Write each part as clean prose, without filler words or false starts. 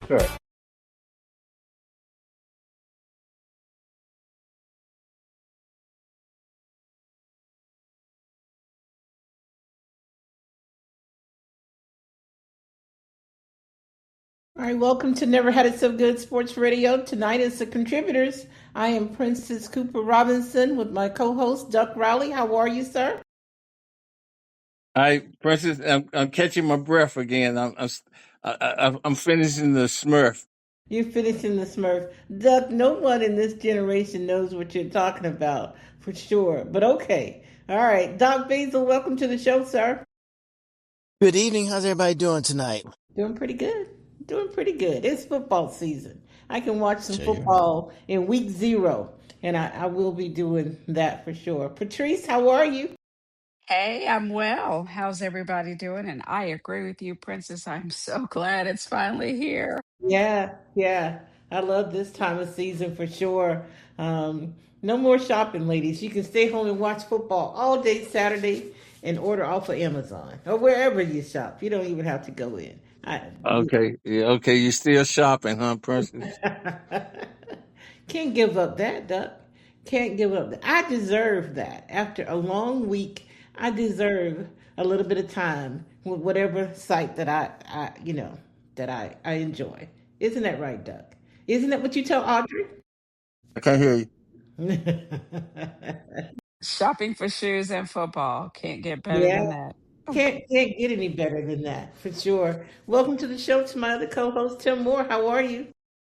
Sure. All right, welcome to Never Had It So Good Sports Radio. Tonight is the contributors. I am Princess Cooper Robinson with my co-host Duck Riley. How are you, sir? I, Princess, I'm catching my breath again. I'm finishing the Smurf. You're finishing the Smurf. Duck, no one in this generation knows what you're talking about for sure. But okay. All right. Doc Basil, welcome to the show, sir. Good evening. How's everybody doing tonight? Doing pretty good. Doing pretty good. It's football season. I can watch some Sure. football in week zero, and I will be doing that for sure. Patrice, how are you? Hey, I'm well. How's everybody doing? And I agree with you, Princess. I'm so glad it's finally here. Yeah, yeah. I love this time of season for sure. No more shopping, ladies. You can stay home and watch football all day Saturday and order off of Amazon or wherever you shop. You don't even have to go in. Okay, yeah, okay. You still shopping, huh, Princess? Can't give up that, Duck. Can't give up that. I deserve that. After a long week, I deserve a little bit of time with whatever site that I enjoy. Isn't that right, Duck? Isn't that what you tell Audrey? I can't hear you. Shopping for shoes and football. Can't get better Yeah, than that. can't get any better than that for sure. Welcome to the show to my other co-host Tim Moore. How are you?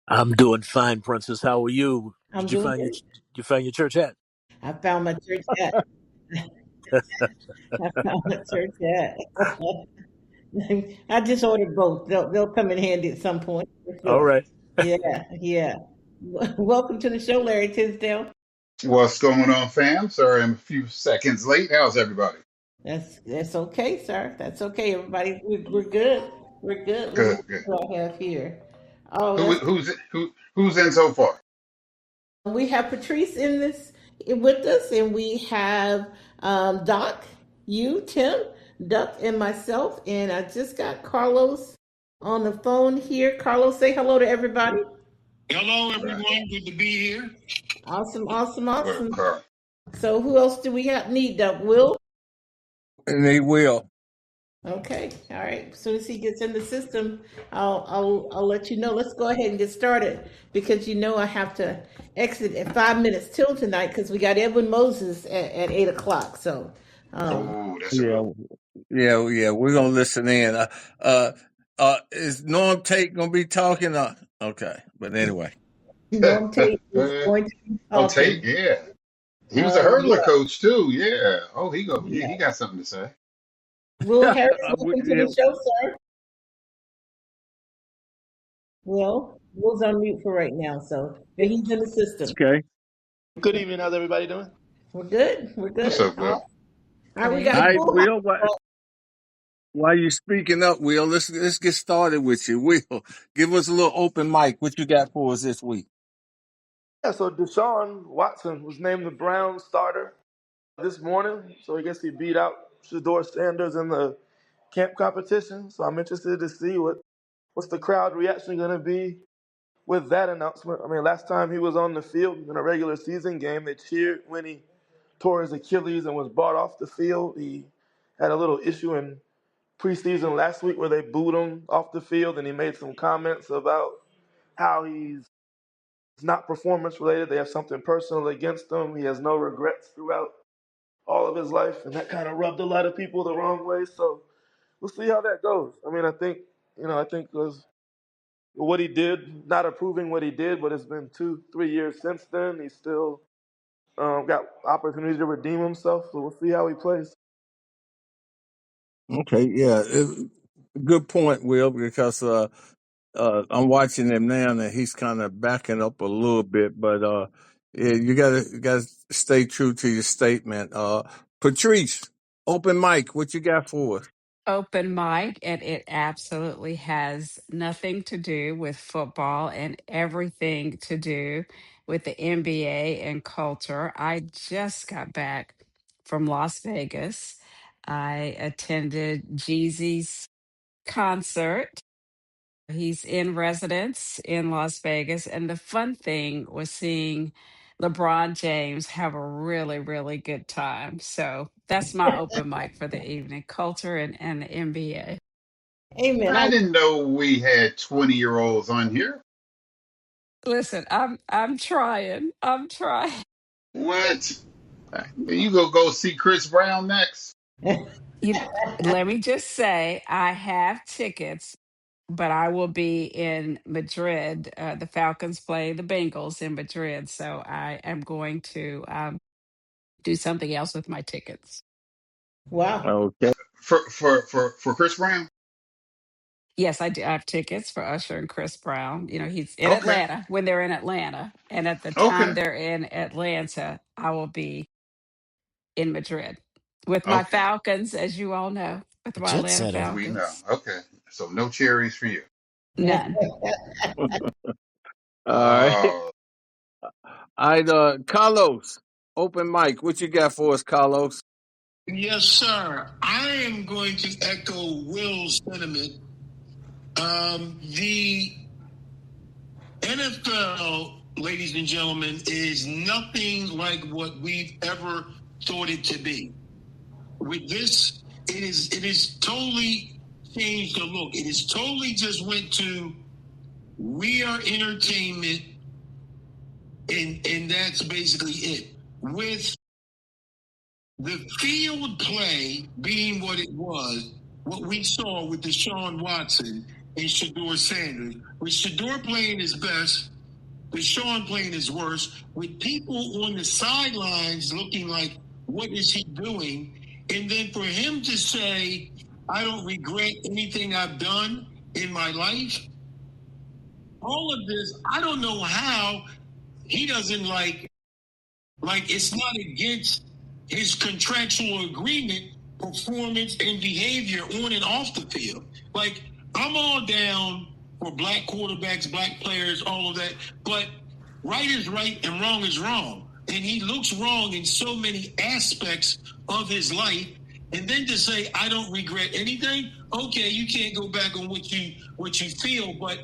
I'm doing fine, Princess. How are you? I'm doing good. Did you find your church hat? I found my church hat. I found my church hat. I just ordered both. They'll come in handy at some point for All sure. right. Yeah, yeah. Welcome to the show, Larry Tisdale. What's going on, fam? Sorry, I'm a few seconds late. How's everybody? That's okay, sir. That's okay, everybody. We're good. We're good. Let me Good, see good. what I have here. Oh, Who, that's who's in so far? we have Patrice in this with us, and we have Doc, you, Tim, Duck, and myself. And I just got Carlos on the phone here. Carlos, say hello to everybody. Hello, Right. everyone. Good to be here. Awesome, awesome, What up, awesome. Carl? So who else do we have need? Will? And they will. Okay, all right. As soon as he gets in the system, I'll let you know. Let's go ahead and get started because I have to exit at 5 minutes till tonight because we got Edwin Moses at 8 o'clock. So, um, Oh, that's a Yeah, yeah. We're gonna listen in. Uh, is Norm Tate gonna be talking? Okay, but anyway. Norm Tate is good. going to be Oh, Tate, talking. yeah. He was a hurdler Yeah, coach too. Yeah. Oh, he yeah. got something to say. Will Harris, welcome to Yeah, the show, sir. Will's on mute for right now, so but he's in the system. okay. Good evening. How's everybody doing? We're good. We're What's good. up, All Will? right, Good we got a All evening. right, full Will. house. While you speaking up, Will, let's get started with you. Will, give us a little open mic. What you got for us this week? Yeah, so Deshaun Watson was named the Browns starter this morning. So I guess he beat out Shador Sanders in the camp competition. So I'm interested to see what's the crowd reaction going to be with that announcement. I mean, last time he was on the field in a regular season game, they cheered when he tore his Achilles and was brought off the field. He had a little issue in preseason last week where they booed him off the field, and he made some comments about how he's it's not performance related. They have something personal against him. He has no regrets throughout all of his life, and that kind of rubbed a lot of people the wrong way. So we'll see how that goes. I mean, I think it was what he did, not approving what he did, but it's been 2, 3 years since then. He's still got opportunity to redeem himself. So we'll see how he plays. Okay, yeah, good point, Will, because I'm watching him now, and he's kind of backing up a little bit, but yeah, you gotta stay true to your statement. Patrice, open mic, what you got for us? Open mic, and it absolutely has nothing to do with football and everything to do with the NBA and culture. I just got back from Las Vegas. I attended Jeezy's concert. He's in residence in Las Vegas. And the fun thing was seeing LeBron James have a really, really good time. So that's my open mic for the evening, culture and the NBA. Amen. I didn't know we had 20-year-olds on here. Listen, I'm trying. I'm trying. What? You go see Chris Brown next? You let me just say I have tickets, but I will be in Madrid. The Falcons play the Bengals in Madrid, so I am going to do something else with my tickets. Wow. Okay. For Chris Brown? Yes, I do. I have tickets for Usher and Chris Brown. He's in Okay. Atlanta when they're in Atlanta, and at the time Okay. they're in Atlanta, I will be in Madrid with my Okay. Falcons, as you all know, with A my jet Atlanta setter. We know. Falcons. Okay. So no cherries for you. None. All right. Oh, All right, Carlos, open mic. What you got for us, Carlos? Yes, sir. I am going to echo Will's sentiment. The NFL, ladies and gentlemen, is nothing like what we've ever thought it to be. With this, it is totally changed the look. It is totally just went to we are entertainment, and that's basically it. With the field play being what it was, what we saw with Deshaun Watson and Shador Sanders, with Shador playing his best, Deshaun playing his worst, with people on the sidelines looking like, what is he doing? And then for him to say, I don't regret anything I've done in my life, all of this, I don't know how he doesn't like it's not against his contractual agreement, performance and behavior on and off the field. Like, I'm all down for black quarterbacks, black players, all of that, but right is right and wrong is wrong. And he looks wrong in so many aspects of his life. And then to say, I don't regret anything, okay, you can't go back on what you feel, but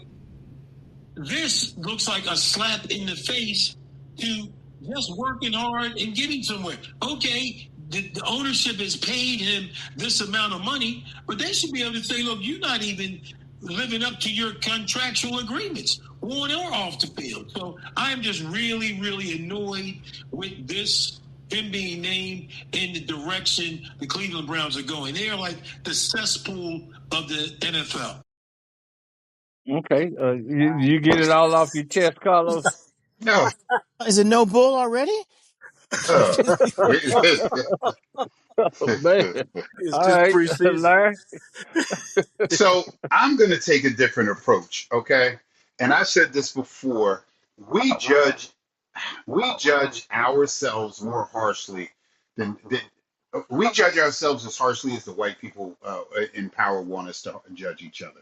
this looks like a slap in the face to just working hard and getting somewhere. Okay, the ownership has paid him this amount of money, but they should be able to say, look, you're not even living up to your contractual agreements on or off the field. So I'm just really, really annoyed with this, him being named in the direction the Cleveland Browns are going. They are like the cesspool of the NFL. Okay. You get it all off your chest, Carlos? no. Is it no bull already? Oh. Oh, man. It's All just right, preseason. Larry. So I'm going to take a different approach, okay? And I said this before. We judge we judge ourselves more harshly than we judge ourselves as harshly as the white people in power want us to judge each other.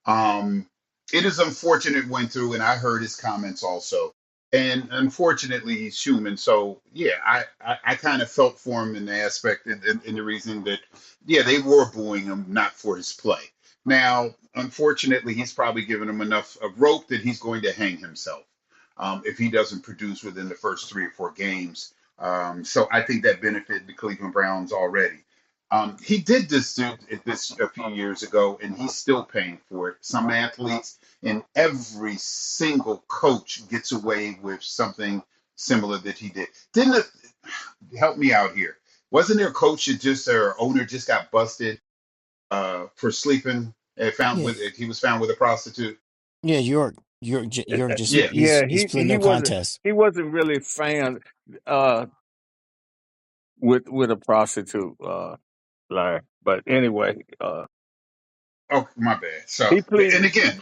Um, it is unfortunate went through, and I heard his comments also. And unfortunately, he's human. So yeah, I kind of felt for him in the aspect in the reason that yeah, they were booing him not for his play. Now, unfortunately, he's probably given him enough of rope that he's going to hang himself if he doesn't produce within the first 3 or 4 games. So I think that benefited the Cleveland Browns already. He did this a few years ago, and he's still paying for it. Some athletes and every single coach gets away with something similar that he did. Didn't it, help me out here? Wasn't there a coach that just or owner just got busted for sleeping and found Yeah, with he was found with a prostitute? yeah. York just Yeah. Yeah, he's put in he no wasn't contest. really a fan uh with a prostitute, Larry. But anyway, Oh, my bad. So, he and pleaded again,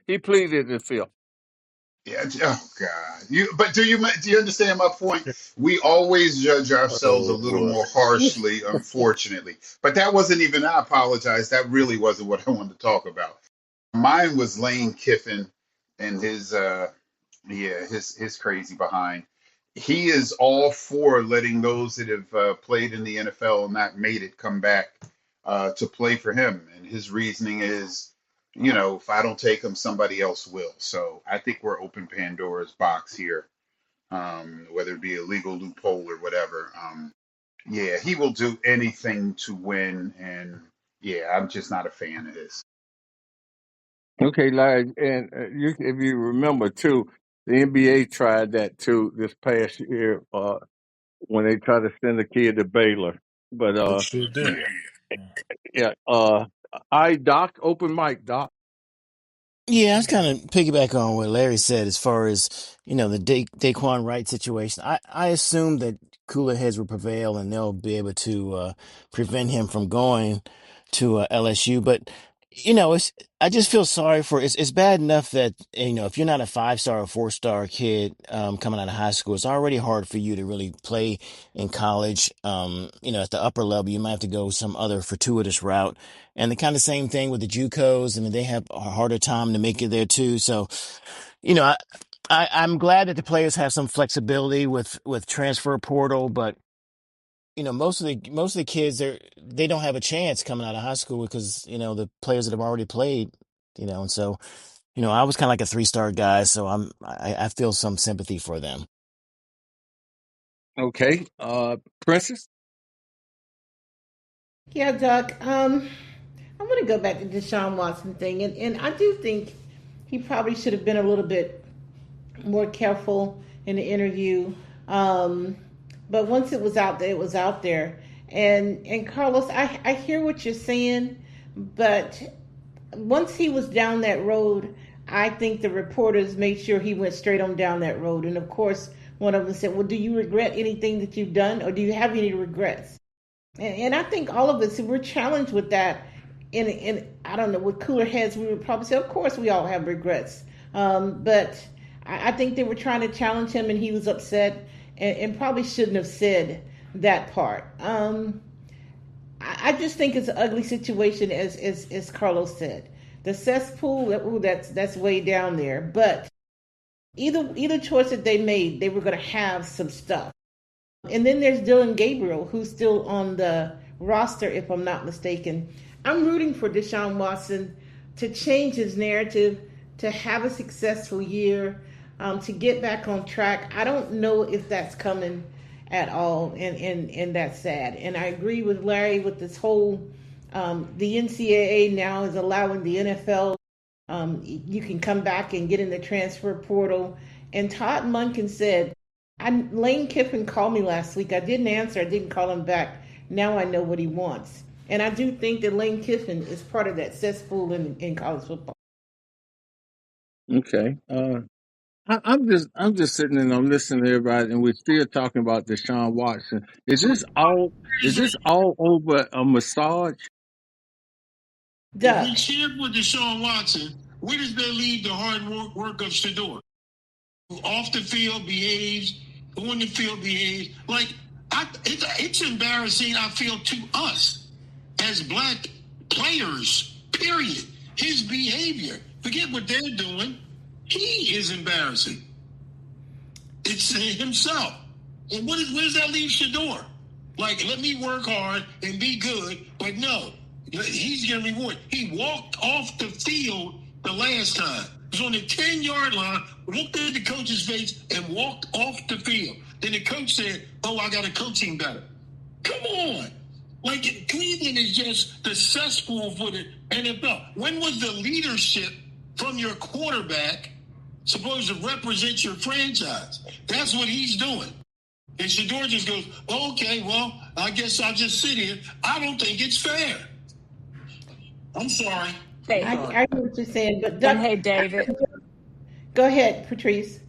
he pleaded the fifth. yeah. Oh God. But do you understand my point? We always judge ourselves a Oh little boy. more harshly, unfortunately. But that wasn't even. I apologize. That really wasn't what I wanted to talk about. Mine was Lane Kiffin and his his crazy behind. He is all for letting those that have played in the NFL and not made it come back to play for him. And his reasoning is, If I don't take him, somebody else will. So I think we're open Pandora's box here, whether it be a legal loophole or whatever. Yeah, he will do anything to win, and yeah, I'm just not a fan of his. Okay, Larry, and if you remember too, the NBA tried that too this past year when they tried to send a kid to Baylor. But They sure did. Yeah. yeah, I Doc, open mic, Doc. Yeah, I was kind of piggyback on what Larry said as far as, the Daquan Wright situation. I assume that cooler heads will prevail and they'll be able to prevent him from going to LSU. But, I just feel sorry for it's bad enough that, if you're not a 5-star or 4-star kid coming out of high school, it's already hard for you to really play in college. At the upper level, you might have to go some other fortuitous route. And the kind of same thing with the JUCOs. I mean, they have a harder time to make it there too. So, you know, I, I'm glad that the players have some flexibility with transfer portal, but most of the kids they don't have a chance coming out of high school because the players that have already played, and so I was kind of like a 3-star guy, so I feel some sympathy for them. Okay, Princess. Yeah, Doc. I want to go back to Deshaun Watson thing, and I do think he probably should have been a little bit more careful in the interview. Um, but once it was out there, it was out there. And Carlos, I hear what you're saying, but once he was down that road, I think the reporters made sure he went straight on down that road. And of course, one of them said, "Well, do you regret anything that you've done, or do you have any regrets?" And I think all of us, if we're challenged with that, in I don't know, with cooler heads, we would probably say, "Of course, we all have regrets." But I think they were trying to challenge him, and he was upset, and probably shouldn't have said that part. I just think it's an ugly situation, as Carlos said. The cesspool, ooh, that's way down there. But either choice that they made, they were going to have some stuff. And then there's Dylan Gabriel, who's still on the roster, if I'm not mistaken. I'm rooting for Deshaun Watson to change his narrative, to have a successful year, to get back on track. I don't know if that's coming at all, and that's sad. And I agree with Larry with this whole the NCAA now is allowing the NFL. You can come back and get in the transfer portal. And Todd Munkin said, Lane Kiffin called me last week. I didn't answer. I didn't call him back. Now I know what he wants. And I do think that Lane Kiffin is part of that cesspool in college football. Okay, I'm just sitting and I'm listening to everybody, and we're still talking about Deshaun Watson. Is this all over a massage? If we Duck. cheer for Deshaun Watson, where does that leave the hard work of Shador? Off the field behaves, on the field behaves. Like, it's embarrassing, I feel, to us as black players, period. His behavior. Forget what they're doing. He is embarrassing. It's himself. And where does that leave Shador? Like, let me work hard and be good, but no, he's getting rewarded. He walked off the field the last time. He was on the 10-yard line, looked at the coach's face, and walked off the field. Then the coach said, "Oh, I got to coach him better." Come on. Like, Cleveland is just the cesspool for the NFL. When was the leadership from your quarterback supposed to represent your franchise? That's what he's doing. And Shador just goes, "Okay, well, I guess I'll just sit here." I don't think it's fair. I'm sorry. Hey, I hear what you're saying, but and Duck, hey, David. go ahead, Patrice.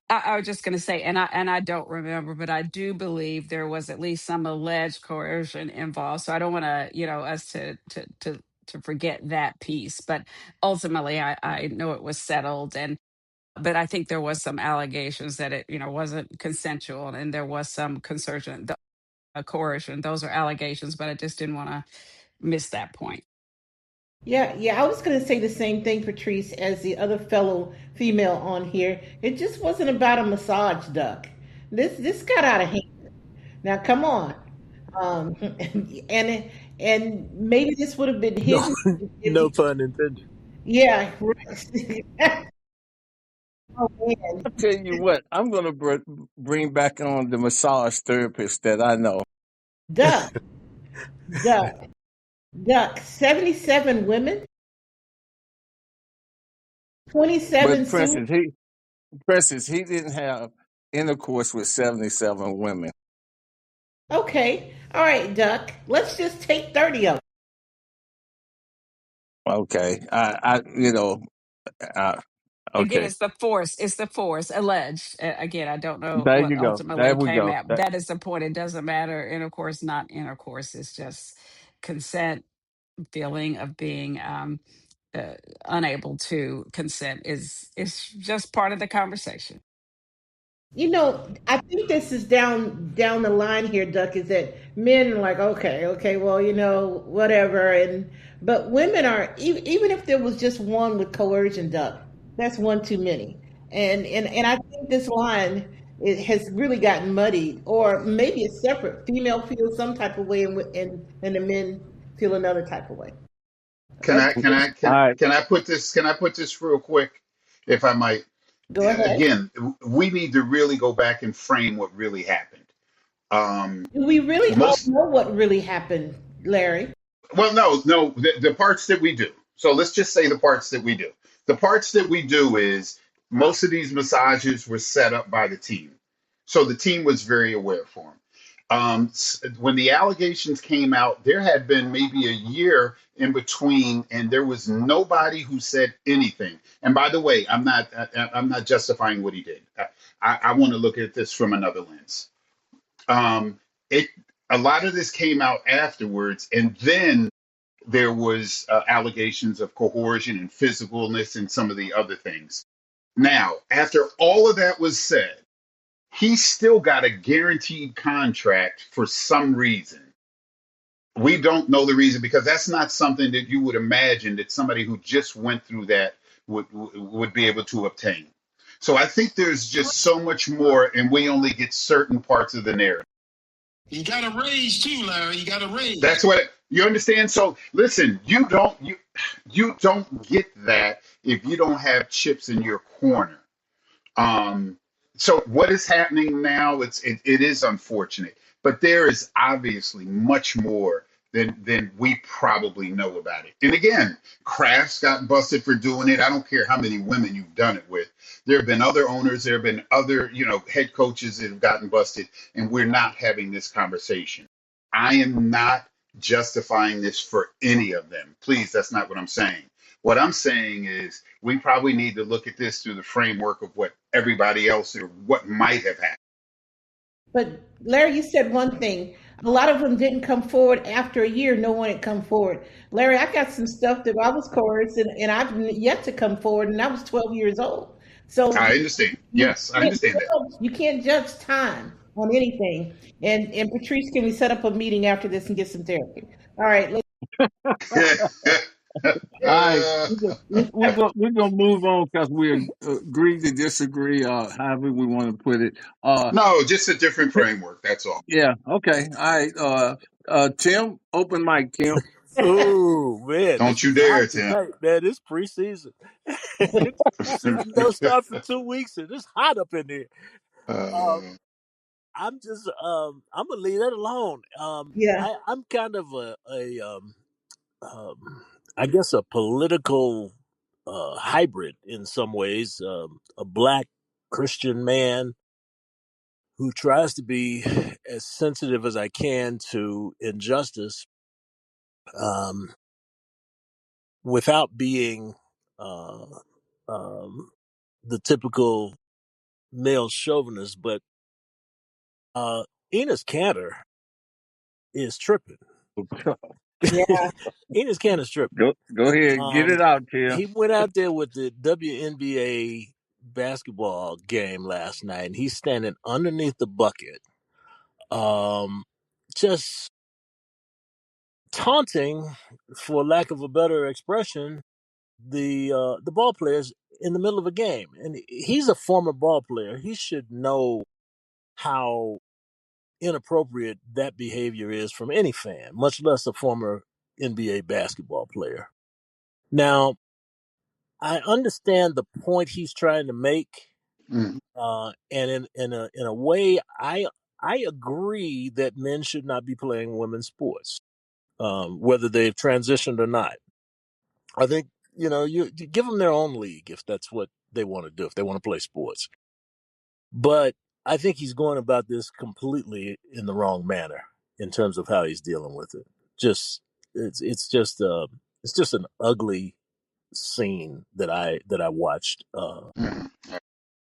I was just going to say, and I don't remember, but I do believe there was at least some alleged coercion involved. So I don't want to, us to forget that piece. But ultimately, I know it was settled, and but I think there was some allegations that it, wasn't consensual, and there was some coercion. Those are allegations, but I just didn't want to miss that point. Yeah, I was going to say the same thing, Patrice, as the other fellow female on here. It just wasn't about a massage, Duck. This got out of hand. Now, come on. And and maybe this would have been No, hidden if no he pun intended. Yeah, right. Oh man, I'll tell you what, I'm going to bring back on the massage therapist that I know. duck, duck, duck. 77 women, But 27 suits. Princess, he didn't have intercourse with 77 women. Okay, all right, duck. Let's just take 30 of them. Okay. Uh, Again, okay. it's the force. It's the force alleged. Again, I don't know There what you go. There ultimately we came go. out. That is the point. It doesn't matter intercourse, not intercourse. It's just consent. Feeling of being uh, unable to consent is just part of the conversation. I think this is down the line here, Duck, is that men are like, okay, okay, well, whatever, and but women are even if there was just one with coercion, Duck, that's one too many, and I think this line it has really gotten muddied, or maybe it's separate. Female feels some type of way, and the men feel another type of way. Can I can I All can right. can I put this real quick, if I might? Go ahead. Again, we need to really go back and frame what really happened. Um, Do we really all most know what really happened, Larry? Well, no, the parts that we do. So let's just say the parts that we do. The parts that we do is most of these massages were set up by the team. So the team was very aware for them. When the allegations came out, there had been maybe a year in between, and there was nobody who said anything. And by the way, I'm not justifying what he did. I want to look at this from another lens. It A lot of this came out afterwards, and then there was allegations of coercion and physicalness and some of the other things. Now, after all of that was said, he still got a guaranteed contract for some reason. We don't know the reason because that's not something that you would imagine that somebody who just went through that would be able to obtain. So I think there's just so much more, and we only get certain parts of the narrative. He got a raise too, Larry. He got a raise. That's what you understand. So listen, you don't get that if you don't have chips in your corner. Um, so what is happening now? It is unfortunate, but there is obviously much more than we probably know about it. And again, Crafts got busted for doing it. I don't care how many women you've done it with. There have been other owners. There have been other head coaches that have gotten busted, and we're not having this conversation. I am not justifying this for any of them. Please, that's not what I'm saying. What I'm saying is we probably need to look at this through the framework of what everybody else or what might have happened. But Larry, you said one thing. A lot of them didn't come forward after a year. No one had come forward. Larry, I got some stuff that I was coerced, and I've yet to come forward, and I was 12 years old. So I understand. you Yes, I can't understand that. you can't judge time on anything. And Patrice, can we set up a meeting after this and get some therapy? All right. All right. We're gonna move on because we agree to disagree, however we want to put it. No, just a different framework. That's all. Yeah. Okay. All right. Tim, open mic, Tim. Oh man, Don't this you is dare, hot Tim. tonight, man. It's preseason. Season don't start for 2 weeks, and it's hot up in there. uh, Um, I'm gonna leave that alone. Yeah. I'm kind of um, I guess a political hybrid in some ways. A black Christian man who tries to be as sensitive as I can to injustice, um, without being uh, um, the typical male chauvinist. But Enos Cantor is tripping. Yeah. Enos Cantor's tripping. Go ahead, get it Um, out, Tim. he went out there with the WNBA basketball game last night, and he's standing underneath the bucket, um, just taunting, for lack of a better expression, the ball players in the middle of a game. And he's a former ball player. He should know how inappropriate that behavior is from any fan, much less a former NBA basketball player. Now, I understand the point he's trying to make, Mm, and in a way, I agree that men should not be playing women's sports, whether they've transitioned or not. I think you give them their own league if that's what they want to do, if they want to play sports. But I think he's going about this completely in the wrong manner in terms of how he's dealing with it. Just it's just an ugly scene that I watched. mm.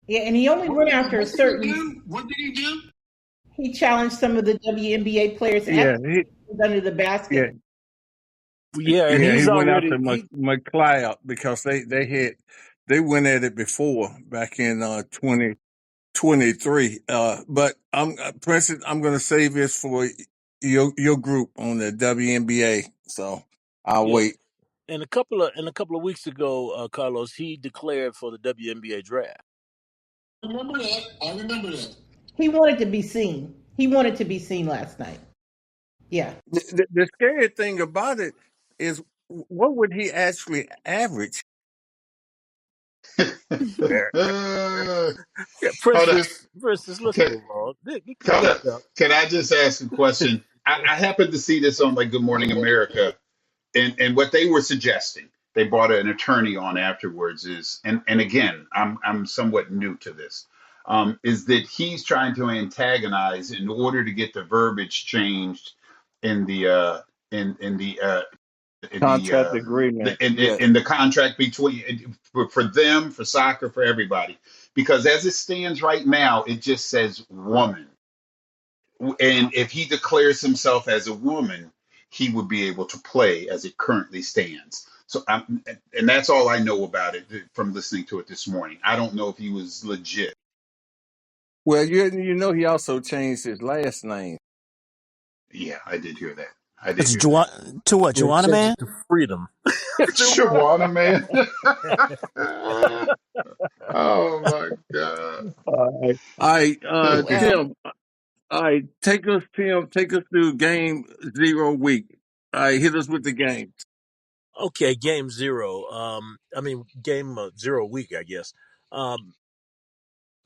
Yeah, and he only went after a What did he certain. do? What did he do? He challenged some of the WNBA players Yeah, actually under the yeah, basket. Yeah, and yeah. He he's went after already he McLeod because they went at it before back in 2023. But Princeton, I'm going to save this for your group on the WNBA. So I'll yeah. wait. And a couple of weeks ago, Carlos, he declared for the WNBA draft. I remember that. I remember that. He wanted to be seen. He wanted to be seen last night. Yeah. The scary thing about it is, what would he actually average? Yeah, Hold on. Princess, let's Can, move on. hold on. Get up. Can I just ask a question? I happened to see this on like Good Morning America, and what they were suggesting, they brought an attorney on afterwards, is, and again, I'm somewhat new to this, is that he's trying to antagonize in order to get the verbiage changed in the in Contract agreement. Yes. in the contract between for them, for soccer, for everybody, because as it stands right now, it just says woman, and if he declares himself as a woman, he would be able to play as it currently stands. So, and that's all I know about it from listening to it this morning. I don't know if he was legit. Well, you know he also changed his last name. Yeah, I did hear that. I did It's hear that. To what? Yeah, Joanna change it man? to freedom. Shawana, man. Oh my God. All right, Well, Tim. All right, take us, Tim. Take us through game 0 week. All right, hit us with the games. Okay, game zero. I mean game 0 week, I guess. Um,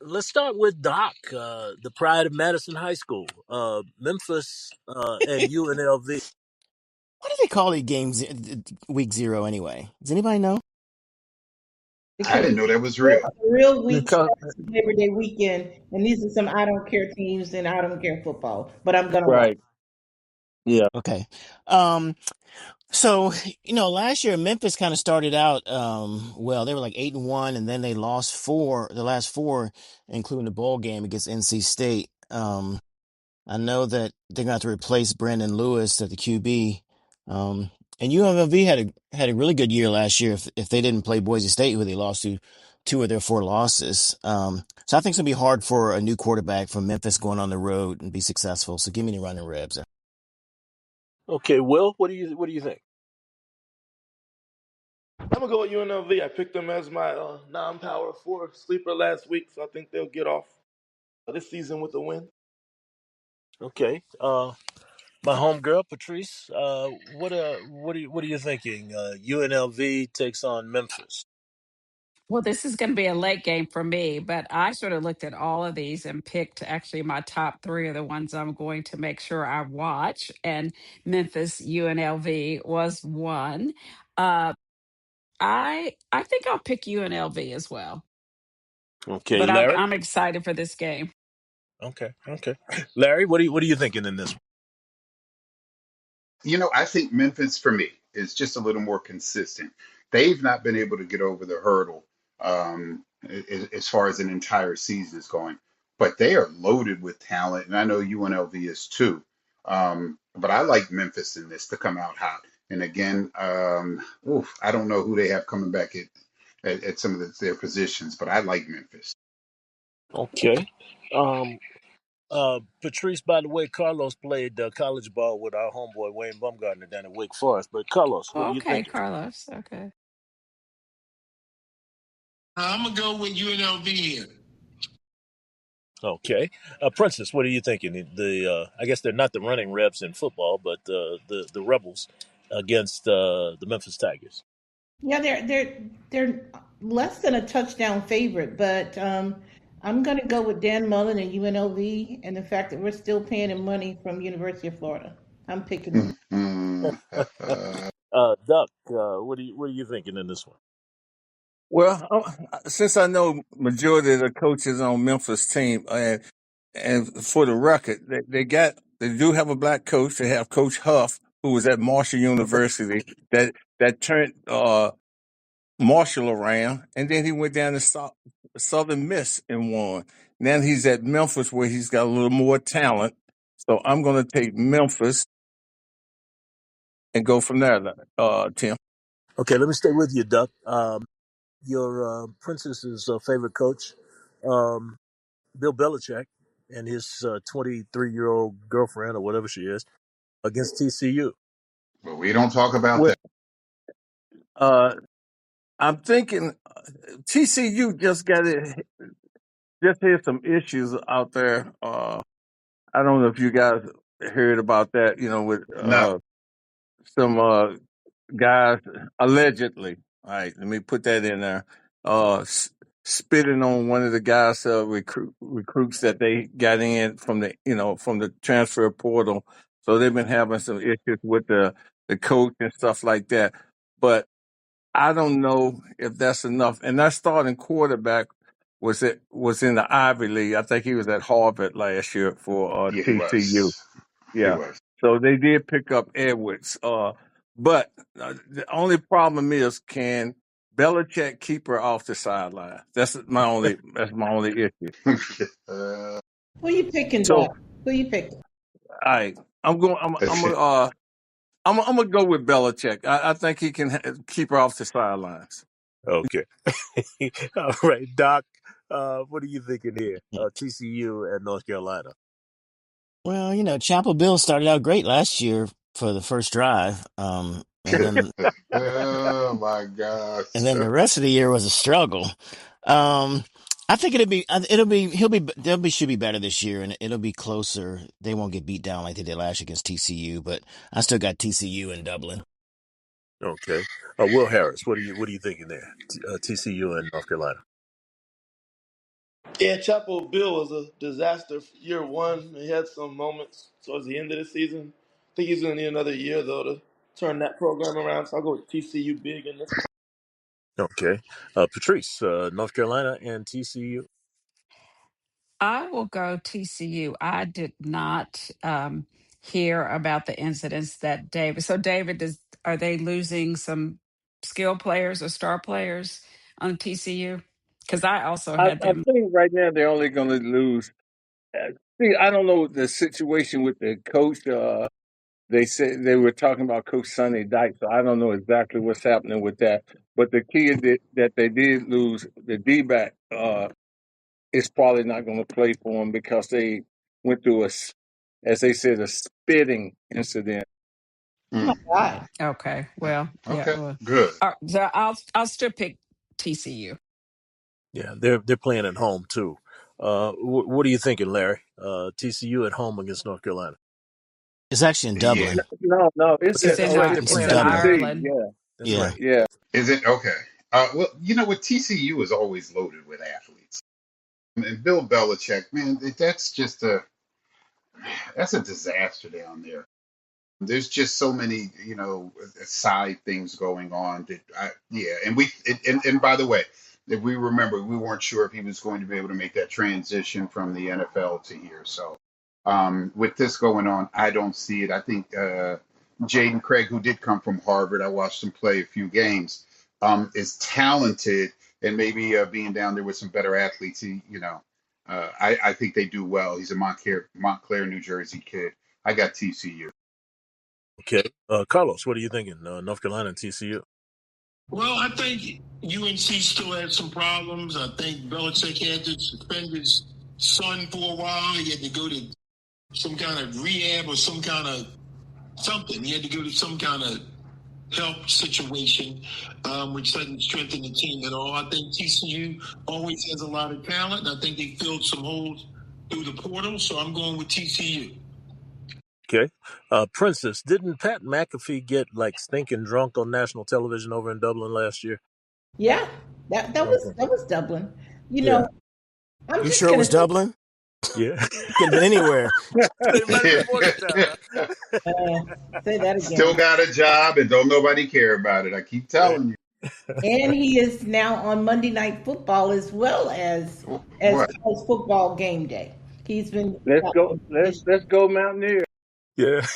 let's start with Doc, the pride of Madison High School, Memphis, and UNLV. What do they call it week zero anyway? Does anybody know? I because didn't know that was real. the real week Because starts Labor Day weekend, and these are some I don't care teams and I don't care football, but I'm gonna watch. right, yeah. Okay. Um, so, last year Memphis kind of started out, well, they were like 8-1, and then they lost the last four, including the bowl game against NC State. I know that they're going to have to replace Brandon Lewis at the QB. And UNLV had a really good year last year if they didn't play Boise State, who they lost to two of their four losses. So I think it's going to be hard for a new quarterback from Memphis going on the road and be successful. So give me the running Rebs. Okay, Will, what do you think? I'm gonna go with UNLV. I picked them as my non-power four sleeper last week, so I think they'll get off this season with a win. Okay, my homegirl Patrice. What are you thinking? UNLV takes on Memphis. Well, this is going to be a late game for me, but I sort of looked at all of these and picked actually my top three are the ones I'm going to make sure I watch. And Memphis UNLV was one. Uh, I think I'll pick UNLV as well, Okay, but I'm Larry. I'm excited for this game. Okay. Larry, what are you thinking in this? I think Memphis for me is just a little more consistent. They've not been able to get over the hurdle as far as an entire season is going, but they are loaded with talent, and I know UNLV is too. But I like Memphis in this to come out hot. And again, I don't know who they have coming back at some of their positions, but I like Memphis. Okay. Um, Patrice, by the way, Carlos played college ball with our homeboy Wayne Bumgarner down at Wake Forest. But Carlos, what are you Okay, thinking? Carlos. Okay. I'm gonna go with UNLV here. Okay, Princess, what are you thinking? I guess they're not the running reps in football, but the Rebels against the Memphis Tigers. Yeah, they're less than a touchdown favorite, but I'm going to go with Dan Mullen and UNLV, and the fact that we're still paying him money from University of Florida. I'm picking them. Mhm. Duck, what are you thinking in this one? Well, since I know majority of the coaches on Memphis team, and for the record, they do have a black coach. They have Coach Huff, who was at Marshall University, that turned Marshall around, and then he went down to Southern Miss and won. Now he's at Memphis, where he's got a little more talent. So I'm going to take Memphis and go from there, Tim. Okay, let me stay with you, Duck. Your princess's favorite coach, um, Bill Belichick, and his 23-year-old girlfriend or whatever she is against TCU. But we don't talk about Well, that. uh, I'm thinking TCU just had some issues out there. I don't know if you guys heard about that. With No. some guys allegedly. All right, let me put that in there. Spitting on one of the guys, recruits that they got in from the transfer portal. So they've been having some issues with the coach and stuff like that. But I don't know if that's enough. And that starting quarterback was in the Ivy League. I think he was at Harvard last year for Yeah, he TCU. was. He Yeah. was. So they did pick up Edwards. But the only problem is, can Belichick keep her off the sideline? That's my only issue. uh, Who you picking, So Doc? Who you picking? I I'm going I'm gonna go with Belichick. I think he can keep her off the sidelines. Okay. All right, Doc, what are you thinking here? TCU and North Carolina. Well, Chapel Bill started out great last year for the first drive, and then oh my gosh. the rest of the year was a struggle. Um, I think they'll be should be better this year, and it'll be closer. They won't get beat down like they did last year against TCU, but I still got TCU in Dublin. Okay. Will Harris, what are you thinking there? TCU and North Carolina. Yeah, Chapel Bill was a disaster for year one. He had some moments towards the end of the season. I think he's going to need another year, though, to turn that program around. So I'll go with TCU big in this one. Okay. Patrice, North Carolina and TCU. I will go TCU. I did not hear about the incidents that David. So, David, are they losing some skill players or star players on TCU? Because I also had I them. think right now they're only going to lose. See, I don't know the situation with the coach. They said they were talking about Coach Sonny Dyke, so I don't know exactly what's happening with that. But the kid that they did lose, the D-back, is probably not going to play for them because they went through as they said, a spitting incident. Oh my Mm, God. Okay, well, yeah. okay, Well, good. so I'll still pick TCU. Yeah, they're playing at home too. What are you thinking, Larry? TCU at home against North Carolina. It's actually in Yeah. Dublin. No, it's It's at That's in right. They're It's in playing at home. Dublin. Tennessee. Ireland. Yeah, That's Yeah. right. yeah. Is it okay? Well, you know what? TCU is always loaded with athletes, and Bill Belichick, man, that's a disaster down there. There's just so many, side things going on yeah. And by the way, if we remember, we weren't sure if he was going to be able to make that transition from the NFL to here. So, with this going on, I don't see it. I think Jaden Craig, who did come from Harvard, I watched him play a few games, is talented, and maybe being down there with some better athletes, I think they do well. He's a Montclair, New Jersey kid. I got TCU. Okay. Carlos, what are you thinking? North Carolina and TCU. Well, I think UNC still had some problems. I think Belichick had to suspend his son for a while. He had to go to some kind of rehab or some kind of something. He had to go to some kind of help situation, which doesn't strengthen the team at all. I think TCU always has a lot of talent. I think they filled some holes through the portal, so I'm going with TCU. Okay. Princess, didn't Pat McAfee get like stinking drunk on national television over in Dublin last year? Yeah, Okay. that was Dublin. You Yeah. know, I'm You just sure it gonna was say, Dublin? Yeah. Could have been anywhere. It might have been Morgantown. Huh? uh, say that Still again. got a job and don't nobody care about it. I keep telling you. And he is now on Monday Night Football as well as What? college football game day. He's been Let's go. Let's go Mountaineers. Yeah.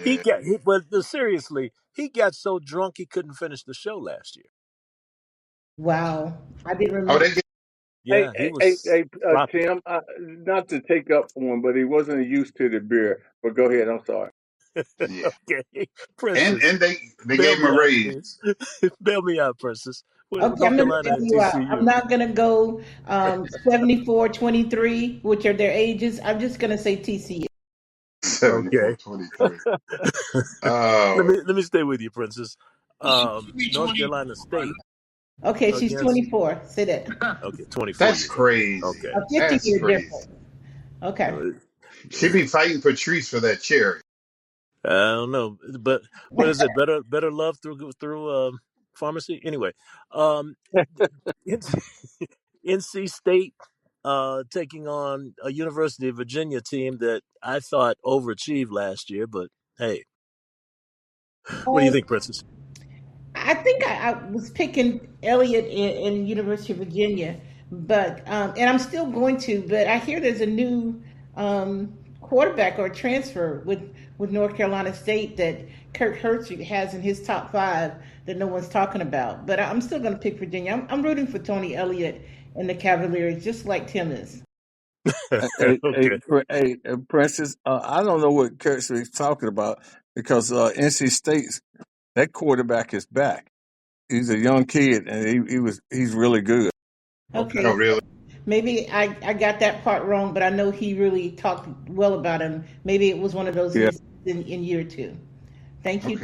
Yeah. But seriously, he got so drunk he couldn't finish the show last year. wow. I didn't Oh, remember. they get. Yeah, he was sloppy. Tim. Not to take up for him, but he wasn't used to the beer. But go ahead. I'm sorry. Yeah. Okay. And Princess, and they bail gave him me a out, raise. please. Bail me out, Princess. Okay, North I'm going to Carolina bail and you out. I'm TCU. not going to go 74, 23, which are their ages. I'm just going to say TCU. Okay. 74-23. Oh, Let me stay with you, Princess. She be North 20. Carolina State Okay, she's against 24. Say that. okay, 24 that's years old. crazy. Okay. A 50 That's year crazy. difference. Okay. Uh, She be fighting Patrice for that cherry. I don't know, but what is it? Better love through pharmacy. Anyway, um, NC State taking on a University of Virginia team that I thought overachieved last year. But hey, what do you Um, think, Princess? I think I was picking Elliott in University of Virginia, but and I'm still going to. But I hear there's a new quarterback or transfer with North Carolina State that Kirk Herbstreit has in his top five that no one's talking about. But I'm still going to pick Virginia. I'm rooting for Tony Elliott and the Cavaliers, just like Tim is. Okay. Princess. I don't know what Kirk's talking about because NC State's that quarterback is back. He's a young kid, and he's really good. Okay. Oh, Okay, really? maybe I got that part wrong, but I know he really talked well about him. Maybe it was one of those Yeah, he's in year two. Thank you,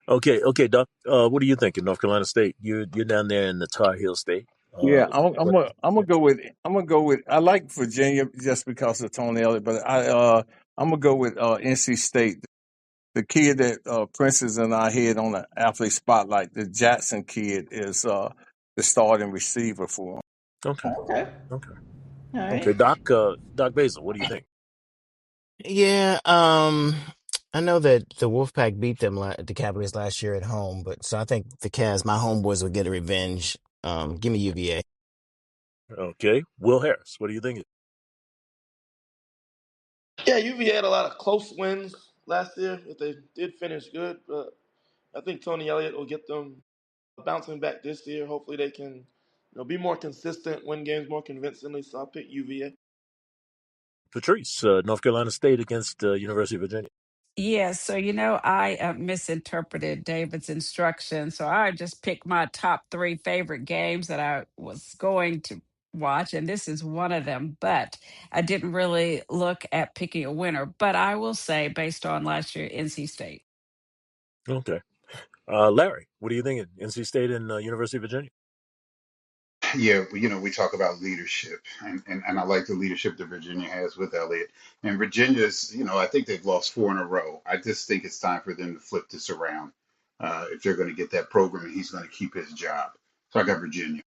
Okay. Doug. Okay, Doc. What are you thinking, North Carolina State? You're down there in the Tar Heel State. yeah. What? I'm gonna go with. I'm gonna go with. I like Virginia just because of Tony Elliott, but I'm gonna go with NC State. The kid that Princess and I had on the athlete spotlight, the Jackson kid, is the starting receiver for him. Okay, Okay, okay, all okay. right. Doc Basil, what do you think? Yeah, I know that the Wolfpack beat the Cavaliers last year at home, but so I think the Cavs, my homeboys, will get a revenge. Give me UVA. Okay, Will Harris, what do you think? Yeah, UVA had a lot of close wins last year. If they did finish good, but I think Tony Elliott will get them bouncing back this year. Hopefully, they can be more consistent, win games more convincingly. So I'll pick UVA. Patrice, North Carolina State against University of Virginia. Yes, so I misinterpreted David's instructions. So I just picked my top three favorite games that I was going to watch, and this is one of them. But I didn't really look at picking a winner. But I will say, based on last year, NC State. Okay, Larry, what do you think? NC State and University of Virginia. Yeah, we talk about leadership, and I like the leadership that Virginia has with Elliott. And Virginia's, I think they've lost four in a row. I just think it's time for them to flip this around if they're going to get that program and he's going to keep his job. So I got Virginia.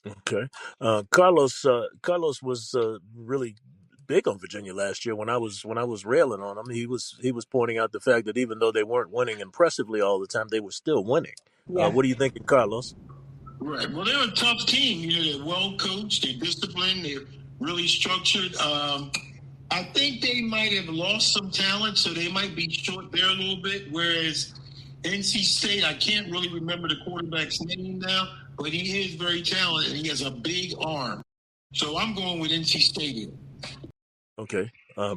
Okay, Carlos was really big on Virginia last year when I was railing on him. He was pointing out the fact that even though they weren't winning impressively all the time, they were still winning. Yeah. What do you think, Carlos? Right. Well, they're a tough team. They're well coached, they're disciplined, they're really structured. I think they might have lost some talent, so they might be short there a little bit. Whereas NC State, I can't really remember the quarterback's name now, but he is very talented and he has a big arm. So I'm going with NC State here. Okay,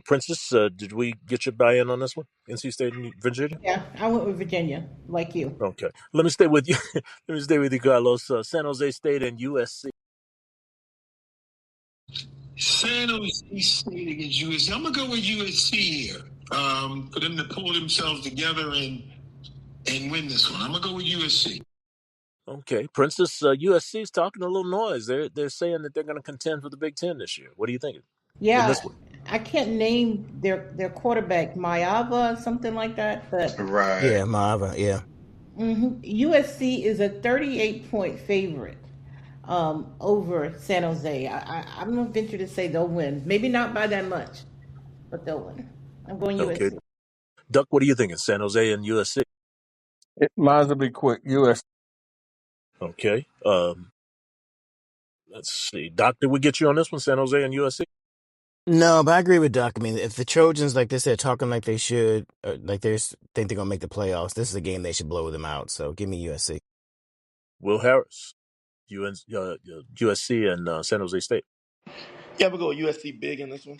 Princess, did we get your buy-in on this one? NC State and Virginia. Yeah, I went with Virginia, like you. Okay, let me stay with you. Let me stay with you, Carlos. San Jose State and USC. San Jose State against USC. I'm gonna go with USC here for them to pull themselves together and win this one. I'm gonna go with USC. Okay, Princess, USC is talking a little noise. They're saying that they're going to contend for the Big Ten this year. What are you thinking in Yeah, this one? I can't name their quarterback, Mayava, something like that. But Right. Yeah, Maava. Yeah. USC is a 38-point favorite over San Jose. I'm gonna venture to say they'll win. Maybe not by that much, but they'll win. I'm going Okay. USC. Duck, what are you thinking? San Jose and USC? Mine's will be quick. U.S. Okay. Let's see. Doc, did we get you on this one? San Jose and USC? No, but I agree with Doc. I mean, if the Trojans, like they said, talking like they should, like think they're gonna make the playoffs, this is a game they should blow them out. So give me USC. Will Harris, USC and San Jose State. Yeah, we'll go USC big in this one.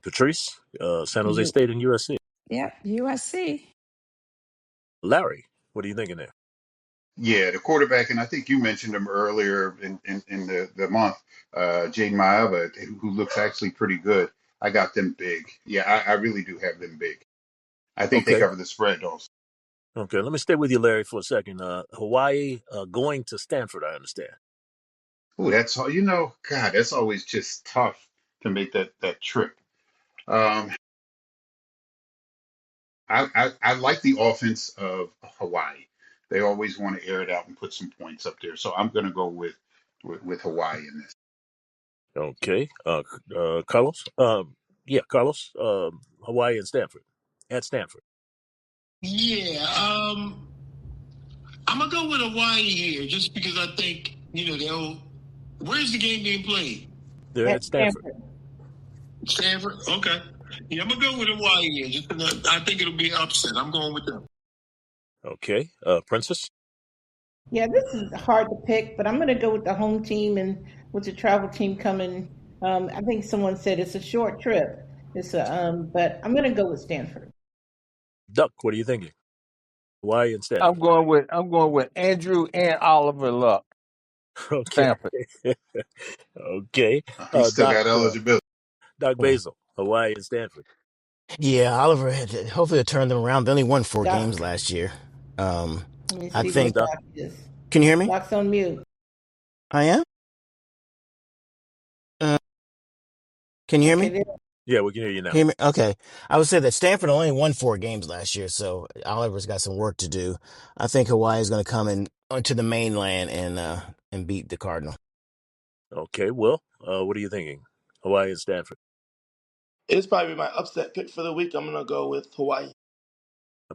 Patrice, San Jose State and USC. Yep, USC. Larry, what are you thinking there? Yeah, the quarterback, and I think you mentioned him earlier in the month, Jaden Maeva, who looks actually pretty good. I got them big. Yeah, I really do have them big. I think they Okay. cover the spread also. Okay. Let me stay with you, Larry, for a second. Hawaii going to Stanford, I understand. Oh, that's all. God, that's always just tough to make that trip. Um, I like the offense of Hawaii. They always want to air it out and put some points up there. So I'm going to go with Hawaii in this. Okay. Carlos. Yeah, Carlos. Hawaii and Stanford. At Stanford. Yeah, I'm gonna go with Hawaii here, just because I think they'll. Where's the game being played? They're At at Stanford. Stanford. Stanford. Okay. Yeah, I'm gonna go with Hawaii here, just because I think it'll be an upset. I'm going with them. Okay. Princess. Yeah, this is hard to pick, but I'm going to go with the home team and with the travel team coming. I think someone said it's a short trip. But I'm going to go with Stanford. Duck, what are you thinking? Hawaii and I'm Stanford. going with Andrew and Oliver Luck. Okay. Stanford. Okay. He still Doc. got eligibility. Doc Yeah. Basil. Hawaii and Stanford. Yeah, Oliver had hopefully it'll turn them around. They only won 4 games Doc, last year. Um, let me I see where Yes, think. Doc. Doc is. Can you hear me? Doc's on mute. I am. Uh, can you hear Okay, me? there. Yeah, we can hear you now. Hear me? Okay. I would say that Stanford only won 4 games last year, so Oliver's got some work to do. I think Hawaii is going to come in onto the mainland and beat the Cardinal. Okay. Well, what are you thinking? Hawaii and Stanford. It's probably my upset pick for the week. I'm gonna go with Hawaii.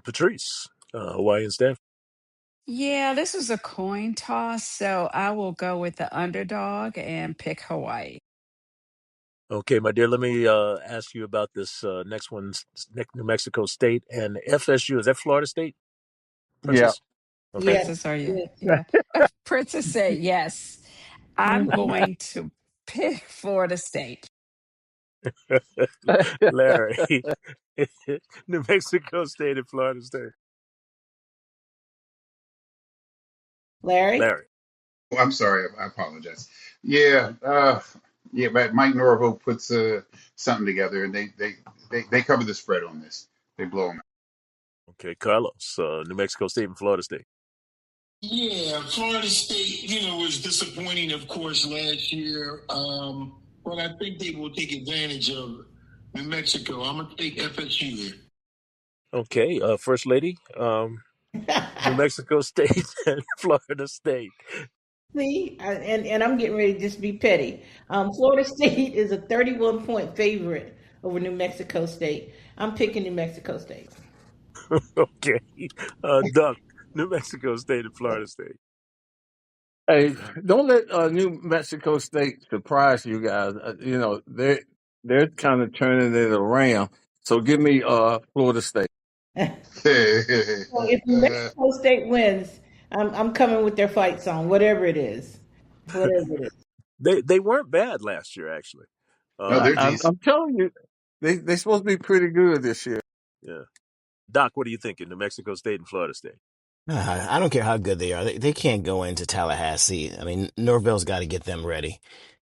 Patrice. Hawaii and Stanford. Yeah, this is a coin toss, so I will go with the underdog and pick Hawaii. Okay, my dear. Let me ask you about this next one. New Mexico State and FSU. Is that Florida State? Yeah. Princess. Okay. Yes, Princess, are you? yes. Yeah. Princess said yes. I'm Mhm. going to pick Florida State. Larry. New Mexico State and Florida State. Larry? Larry. Oh, I'm sorry. I apologize. Yeah. Yeah. But Mike Norville puts something together, and they cover the spread on this. They blow them Okay, Carlos. New Mexico State and Florida State. Yeah, Florida State, was disappointing, of course, last year. But I think they will take advantage of New Mexico. I'm gonna take FSU here. Okay, First Lady. New Mexico State and Florida State. See, and I'm getting ready to just be petty. Florida State is a 31-point favorite over New Mexico State. I'm picking New Mexico State. Okay, Duck. New Mexico State and Florida State. Hey, don't let New Mexico State surprise you guys. They're kind of turning it around. So give me Florida State. So if New out. Mexico State wins, I'm coming with their fight song, whatever it is, whatever it is. They weren't bad last year, actually. No, I, they're Um, I'm, decent. I'm telling you, they're supposed to be pretty good this year. yeah. Doc, what are you thinking? New Mexico State and Florida State. I don't care how good they are. They can't go into Tallahassee. I mean, Norvell's got to get them ready.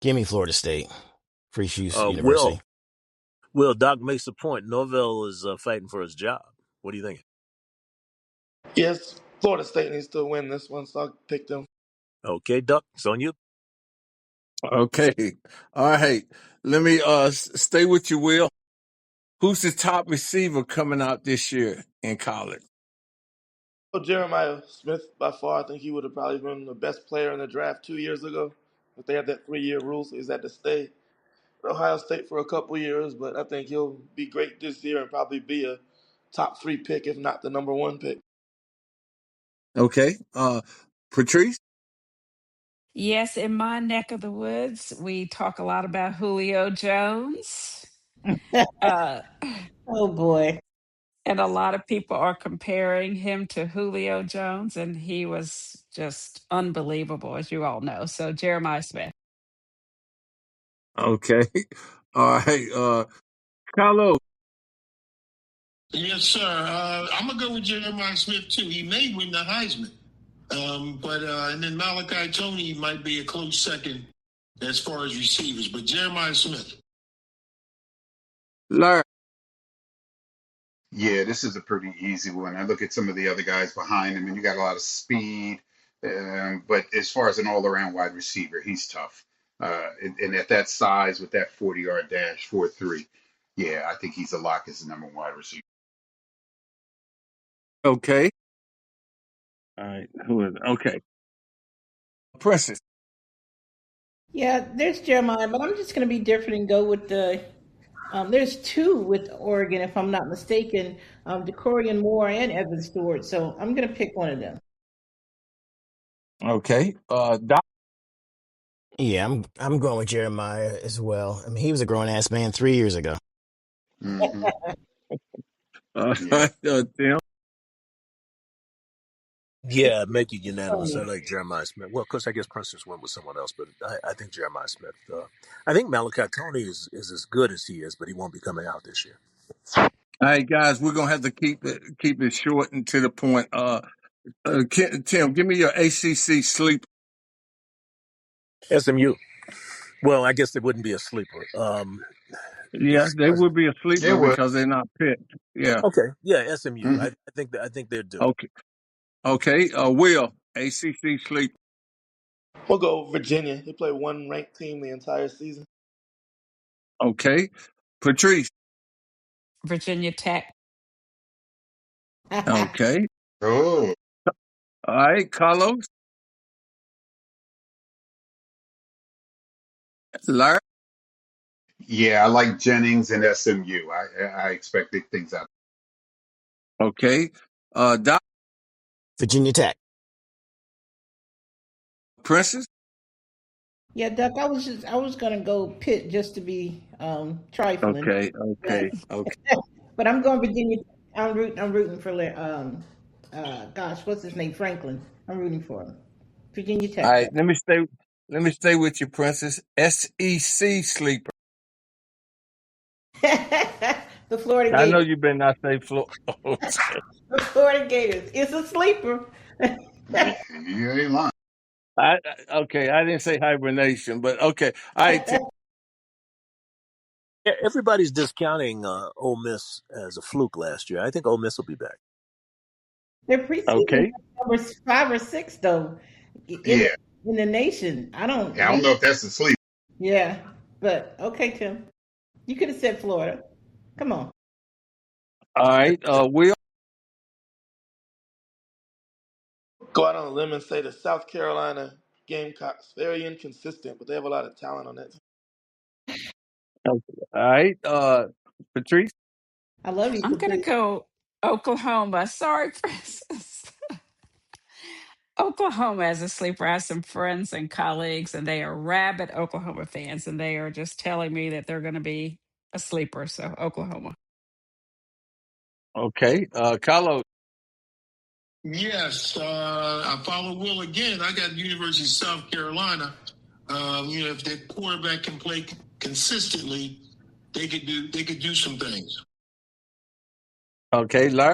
Give me Florida State, Free Shoes Will University. Doc makes a point. Norvell is fighting for his job. What do you think? Yes, Florida State needs to win this one, so I'll pick them. Okay, Duck, it's on you. Okay. All right. Let me stay with you, Will. Who's the top receiver coming out this year in college? So Jeremiah Smith, by far, I think he would have probably been the best player in the draft 2 years ago. But they had that 3 year rule, so he's had to stay at Ohio State for a couple years. But I think he'll be great this year and probably be a top three pick, if not the number one pick. Okay. Patrice? Yes, in my neck of the woods, we talk a lot about Julio Jones. Uh, Oh boy. and a lot of people are comparing him to Julio Jones, and he was just unbelievable, as you all know. So, Jeremiah Smith. Okay. All right. Carlos. Yes, sir. I'm gonna go with Jeremiah Smith too. He may win the Heisman, but and then Malachi Tony might be a close second as far as receivers. But Jeremiah Smith. Larry. Yeah, this is a pretty easy one. I look at some of the other guys behind him, and you got a lot of speed. But as far as an all-around wide receiver, he's tough. And at that size, with that 40-yard dash, 4.3, yeah, I think he's a lock as the number one wide receiver. Okay. All right. Who is it? Okay. Princess. Yeah, there's Jeremiah, but I'm just going to be different and go with the. There's two with Oregon, if I'm not mistaken, DeCorian Moore and Evan Stewart. So I'm going to pick one of them. Okay. Doc. Yeah, I'm going with Jeremiah as well. I mean, he was a grown ass man 3 years ago. Hmm. Yeah. Tim. Yeah, make it unanimous. I Tony. like Jeremiah Smith. Well, of course, I guess Prince's went with someone else, but I think Jeremiah Smith. I think Malachi Tony is as good as he is, but he won't be coming out this year. All right, guys, we're gonna have to keep it short and to the point. Tim, give me your ACC sleep. SMU. Well, I guess it wouldn't be a sleeper. Yeah, they would be a It sleeper would. because they're not picked. Yeah. Okay, yeah, SMU. Hmm. I think they're due. Okay. Okay. Will ACC sleep. We'll go Virginia. They play one ranked team the entire season. Okay. Patrice. Virginia Tech. Okay. Oh, All right. Carlos. Larry. yeah, I like Jennings and SMU. I expect big things out. Okay. Doc. Virginia Tech. Princess. Yeah, Duck. I was gonna go Pitt just to be trifling, Okay. but Okay. Okay. but I'm going Virginia. I'm rooting for gosh, what's his name? Franklin. I'm rooting for him. Virginia All Tech. right. Duck. Let me stay with you, Princess. SEC sleeper. The Florida I know Gators. you better not say Florida. The Florida Gators. It's a sleeper. You ain't lying. Okay, I didn't say hibernation, but okay. All right, Yeah, everybody's discounting Ole Miss as a fluke last year. I think Ole Miss will be back. Their preseason okay. number 5 or 6 though in Yeah, in the nation. I don't I don't maybe know if that's the sleep. yeah, but okay, Tim. You could have said Florida. Come on. All right, Will. Go out on a limb and say the South Carolina Gamecocks. Very inconsistent, but they have a lot of talent on that team. Okay. All right, Patrice. I love you, I'm going to Patrice. go Oklahoma. Sorry, Princess. Oklahoma as a sleeper. I have some friends and colleagues, and they are rabid Oklahoma fans, and they are just telling me that they're going to be a sleeper. So, Oklahoma. Okay, Carlos. Yes, I follow Will again. I got University of South Carolina. If their quarterback can play consistently, they could do some things. Okay, Larry.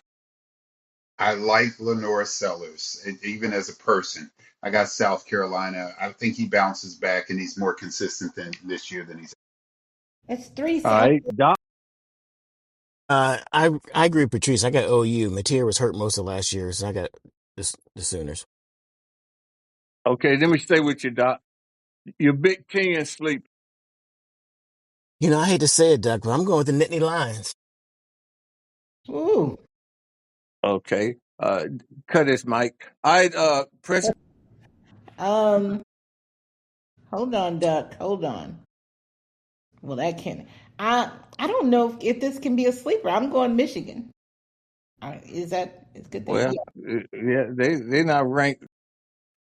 I like Lenore Sellers, even as a person. I got South Carolina. I think he bounces back and he's more consistent than this year than he's. That's three All South. right, Doc. I agree with Patrice. I got OU. Mateer was hurt most of last year, so I got the Sooners. Okay, let me stay with you, Doc. Your Big Ten sleeper. I hate to say it, Doc, but I'm going with the Nittany Lions. Ooh. Okay. Cut his mic. All right, Prince. Um. Hold on, Duck. Hold on. Well, that can. I don't know if this can be a sleeper. I'm going Michigan. Is that? It's good thing. Well, Yeah. yeah, they're not ranked.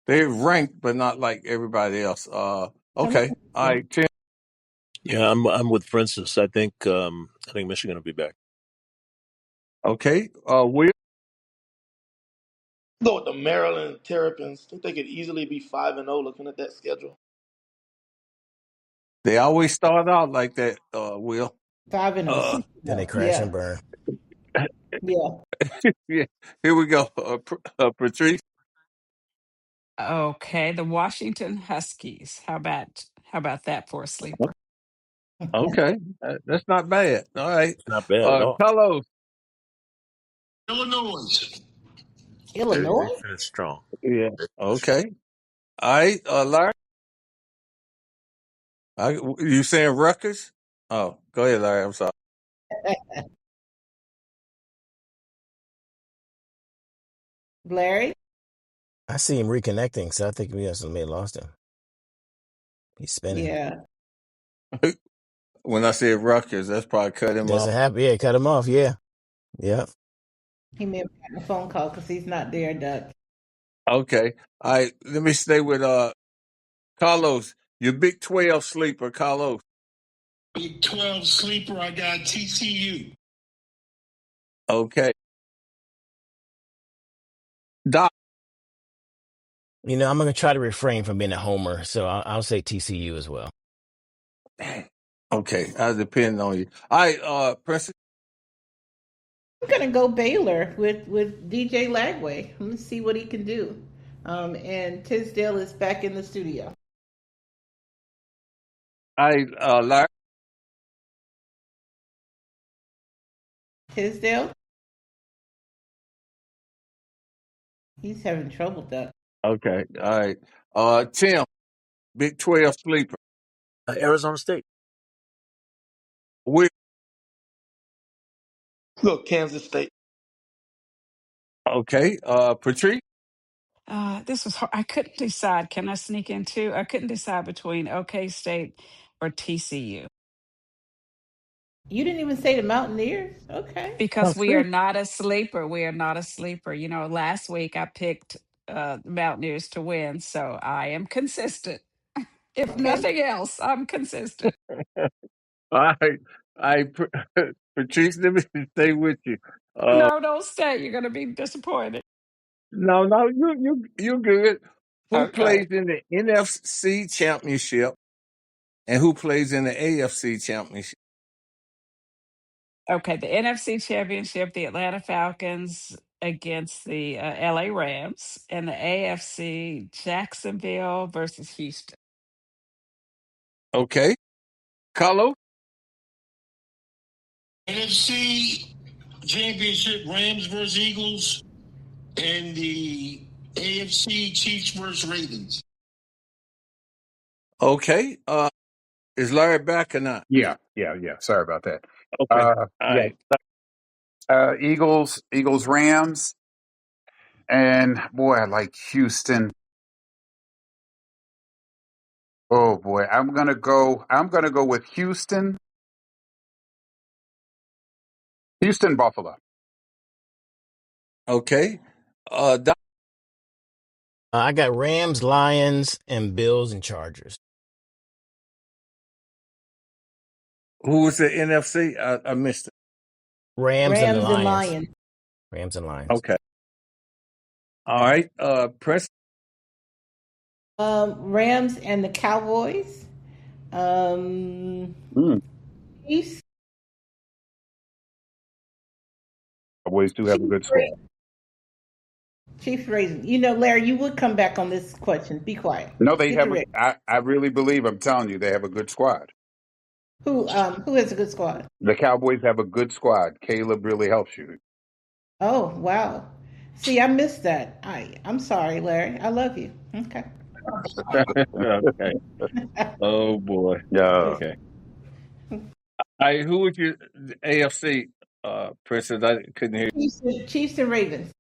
They're ranked, but not like everybody else. I'm Okay. All Michigan. right, Tim. Yeah, I'm with Francis. I think Michigan will be back. Okay. Will. Go with the Maryland Terrapins. I think they could easily be 5-0 looking at that schedule. They always start out like that. Will. 5-0, Uh, 10. Then they 6-0. crash and Yeah. burn. Yeah. yeah. Here we go. Patrice. Okay, the Washington Huskies. How about that for a sleeper? Okay, that's not bad. All right. It's not bad at all. Carlos. Illinois. They Illinois. finished strong. Yeah. Okay. All right. Larry. You saying Rutgers? Oh, go ahead, Larry. I'm sorry. Larry. I see him reconnecting, so I think we may have lost him. He's spinning. Yeah. When I said Rutgers, that's probably cut him off. Doesn't happen. Yeah, cut him off. Yeah. Yep. He may have gotten a phone call because he's not there, Duck. Okay. All right. Let me stay with Carlos. Your Big 12 sleeper, Carlos. Big 12 sleeper, I got TCU. Okay. Doc. I'm going to try to refrain from being a homer, so I'll say TCU as well. Okay. I depend on you. All right, Prince. I'm gonna go Baylor with DJ Lagway. Let's see what he can do. And Tisdale is back in the studio. All right, Larry. Tisdale, he's having trouble, Duck. Okay. All right. Tim, Big 12 sleeper. Arizona State. Will. Look, Kansas State. Okay. Patrice. This was hard. I couldn't decide. Can I sneak in too? I couldn't decide between OK State or TCU You didn't even say the Mountaineers. Okay. Oh, because we see? are not a sleeper. We are not a sleeper. Last week I picked Mountaineers to win, so I am consistent. If Okay. nothing else, I'm consistent. All right. Patrice, let me stay with you. Uh, No, don't stay. You're going to be disappointed. no, you good. Who Okay. plays in the NFC championship and who plays in the AFC championship? Okay. The NFC Championship, the Atlanta Falcons against the LA Rams, and the AFC, Jacksonville versus Houston. Okay. Carlos? NFC Championship, Rams versus Eagles, and the AFC Chiefs versus Ravens. Okay. Is Larry back or not? Yeah. Sorry about that. Okay. All Yeah. right. Eagles, Rams, and boy, I like Houston. Oh boy, I'm gonna go with Houston, Buffalo. Okay. I got Rams, Lions, and Bills and Chargers. Who was the NFC? I missed it. Rams and the Rams and Lions. Lions. Rams and Lions. Okay. All right. Prince. Rams and the Cowboys. Um, Mm. Chiefs. Cowboys do have a Chiefs. good squad. Chiefs raising. Larry, you would come back on this question. Be quiet. No, they Get the have a. ring. I really believe. I'm telling you, they have a good squad. Who has a good squad? The Cowboys have a good squad. Caleb really helps you. Oh, wow. See, I missed that. I'm sorry, Larry. I love you. Okay. Okay. Oh boy. Yeah. Okay. All right. Who was your AFC Princess? I couldn't hear. Chiefs and Ravens.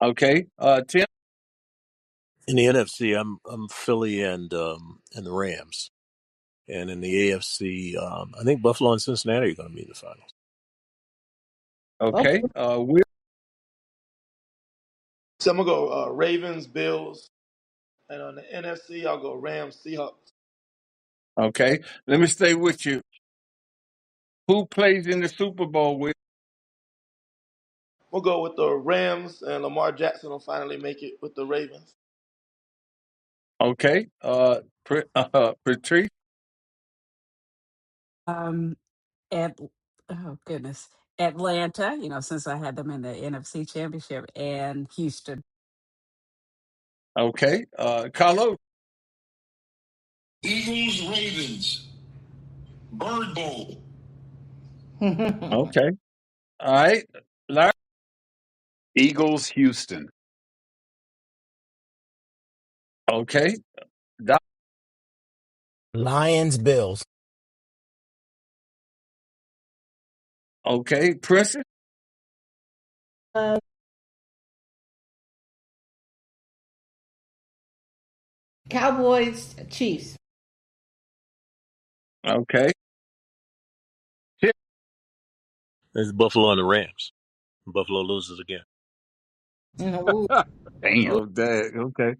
Okay. Tim. In the NFC, I'm Philly and the Rams, and in the AFC, I think Buffalo and Cincinnati are going to be in the finals. Okay. Okay. Will. So I'm gonna go Ravens, Bills, and on the NFC I'll go Rams, Seahawks. Okay. Let me stay with you. Who plays in the Super Bowl with? We'll go with the Rams, and Lamar Jackson will finally make it with the Ravens. Okay. Patrice. Um, at oh goodness, Atlanta. Since I had them in the NFC Championship, and Houston. Okay. Carlos. Eagles, Ravens, Bird Bowl. Okay. All right. Larry. Eagles, Houston. Okay. Doc. Lions, Bills. Okay. Princess. uh, Cowboys, Chiefs. Okay. Tim. It's Buffalo and the Rams. Buffalo loses again. Mhm. Damn. Oh, dang. Okay.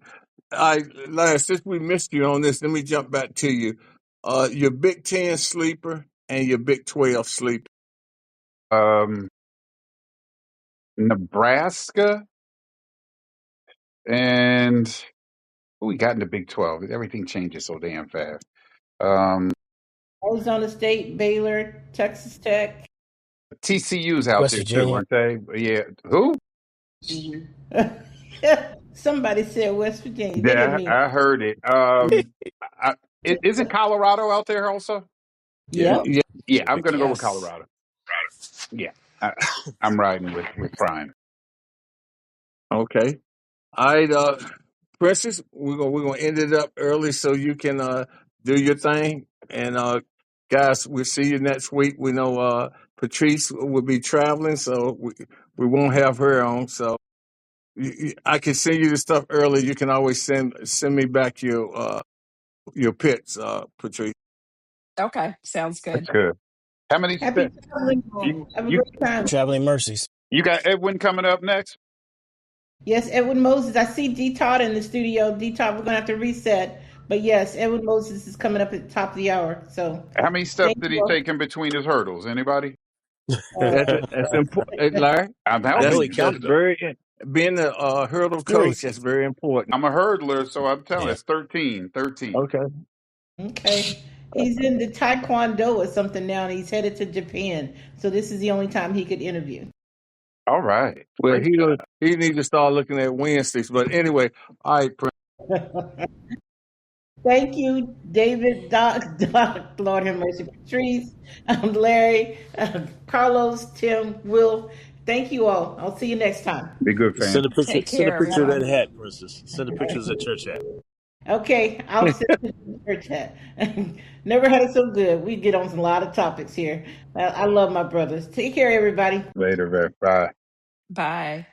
All right, Larry, since we missed you on this, let me jump back to you. Your Big Ten sleeper and your Big 12 sleeper. Um, Nebraska and who we got in the Big 12. Everything changes so damn fast. Um, Arizona State, Baylor, Texas Tech. TCU's out West there too, Virginia. aren't they? Yeah. Who? Mhm. Somebody said West Virginia. They didn't Yeah, mean. I heard it. I, isn't Colorado out there also? Yeah, Yep. Yeah. Yeah, yeah, I'm Big going to go with 12. Yes. Colorado. Yeah, I'm riding with Prime. Okay. All right, Princess, we're gonna end it up early so you can do your thing. And guys, we'll see you next week. We know Patrice will be traveling, so we won't have her on. So I can send you the stuff early. You can always send me back your picks, Patrice. Okay. Sounds That's good. good. How many Happy steps? traveling. You Have a you great time. Traveling Mercies. you got Edwin coming up next? Yes, Edwin Moses. I see D Todd in the studio. D Todd, we're gonna have to reset. But yes, Edwin Moses is coming up at the top of the hour. So How many steps thank did you he all. take in between his hurdles? Anybody? That's important, Larry. I'm I know helping he you. That's counted them. very being a hurdle Three. coach. That's very important. I'm a hurdler, so I'm telling. Yeah. It's 13. 13. Okay. Okay. He's in the Taekwondo or something now, and he's headed to Japan. So this is the only time he could interview. All right. Well, Great job. he needs to start looking at Wednesdays. But anyway, all right, Thank you, David, Lord have mercy, Patrice, Larry, Carlos, Tim, Will. Thank you all. I'll see you next time. Be good, fam. Send a picture. Take Send a care, picture of that everyone. hat, Princess. Send a picture of that church hat. Okay, I'll send it to the church chat. Never had it so good. We get on a lot of topics here. I love my brothers. Take care, everybody. Later, man. Bye. Bye.